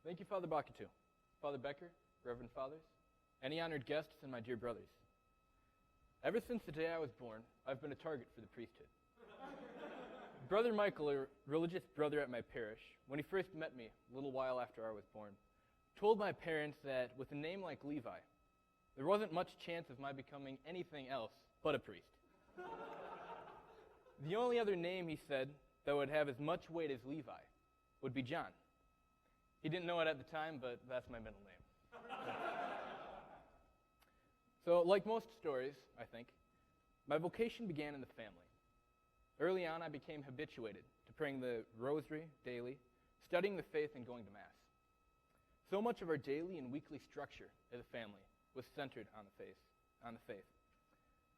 Thank you, Father Bakatu, Father Becker, Reverend Fathers, any honored guests, and my dear brothers. Ever since the day I was born, I've been a target for the priesthood. Brother Michael, a religious brother at my parish, when he first met me a little while after I was born, told my parents that with a name like Levi, there wasn't much chance of my becoming anything else but a priest. The only other name, he said, that would have as much weight as Levi would be John. He didn't know it at the time, but that's my middle name. So, like most stories, I think, my vocation began in the family. Early on, I became habituated to praying the rosary daily, studying the faith, and going to Mass. So much of our daily and weekly structure as a family was centered on the faith.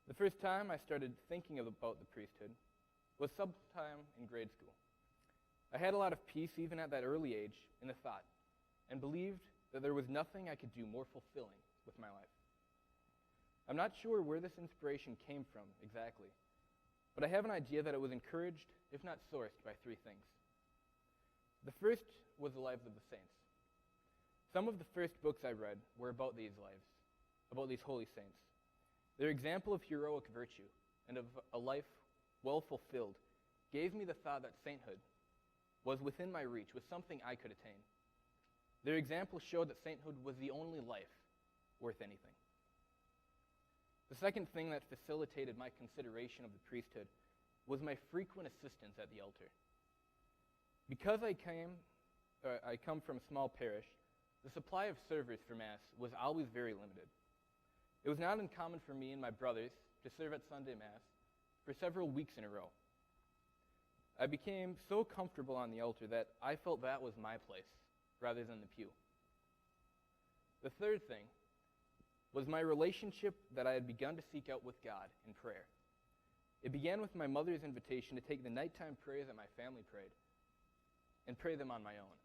The first time I started thinking about the priesthood was sometime in grade school. I had a lot of peace even at that early age in the thought, and believed that there was nothing I could do more fulfilling with my life. I'm not sure where this inspiration came from exactly, but I have an idea that it was encouraged, if not sourced, by three things. The first was the lives of the saints. Some of the first books I read were about these lives, about these holy saints. Their example of heroic virtue and of a life well fulfilled gave me the thought that sainthood was within my reach, was something I could attain. Their example showed that sainthood was the only life worth anything. The second thing that facilitated my consideration of the priesthood was my frequent assistance at the altar. Because I come from a small parish, the supply of servers for Mass was always very limited. It was not uncommon for me and my brothers to serve at Sunday Mass for several weeks in a row. I became so comfortable on the altar that I felt that was my place rather than the pew. The third thing was my relationship that I had begun to seek out with God in prayer. It began with my mother's invitation to take the nighttime prayers that my family prayed and pray them on my own.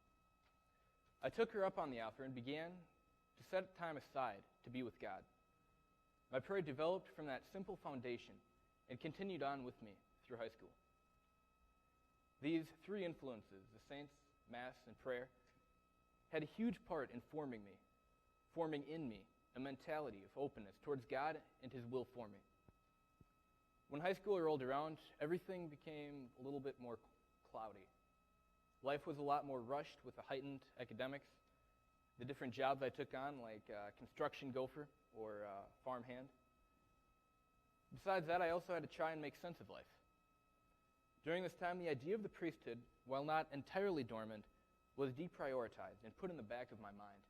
I took her up on the offer and began to set time aside to be with God. My prayer developed from that simple foundation and continued on with me through high school. These three influences, the saints, Mass, and prayer, had a huge part in forming in me a mentality of openness towards God and His will for me. When high school rolled around, everything became a little bit more cloudy. Life was a lot more rushed with the heightened academics, the different jobs I took on, like construction gopher or farmhand. Besides that, I also had to try and make sense of life. During this time, the idea of the priesthood, while not entirely dormant, was deprioritized and put in the back of my mind.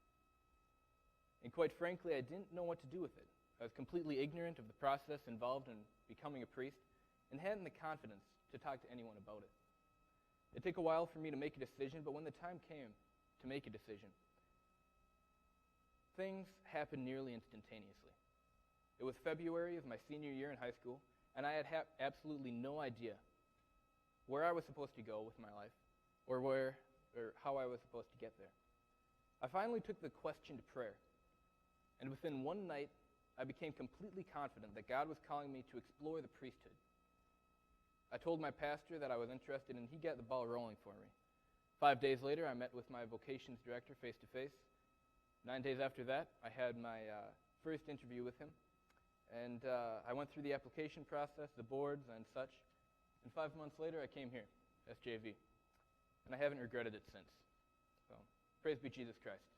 And quite frankly, I didn't know what to do with it. I was completely ignorant of the process involved in becoming a priest and hadn't the confidence to talk to anyone about it. It took a while for me to make a decision, but when the time came to make a decision, things happened nearly instantaneously. It was February of my senior year in high school, and I had absolutely no idea where I was supposed to go with my life or how I was supposed to get there. I finally took the question to prayer, and within one night, I became completely confident that God was calling me to explore the priesthood. I told my pastor that I was interested, and he got the ball rolling for me. 5 days later, I met with my vocations director face-to-face. 9 days after that, I had my first interview with him, and I went through the application process, the boards, and such. And 5 months later, I came here, SJV, and I haven't regretted it since. So, praise be Jesus Christ.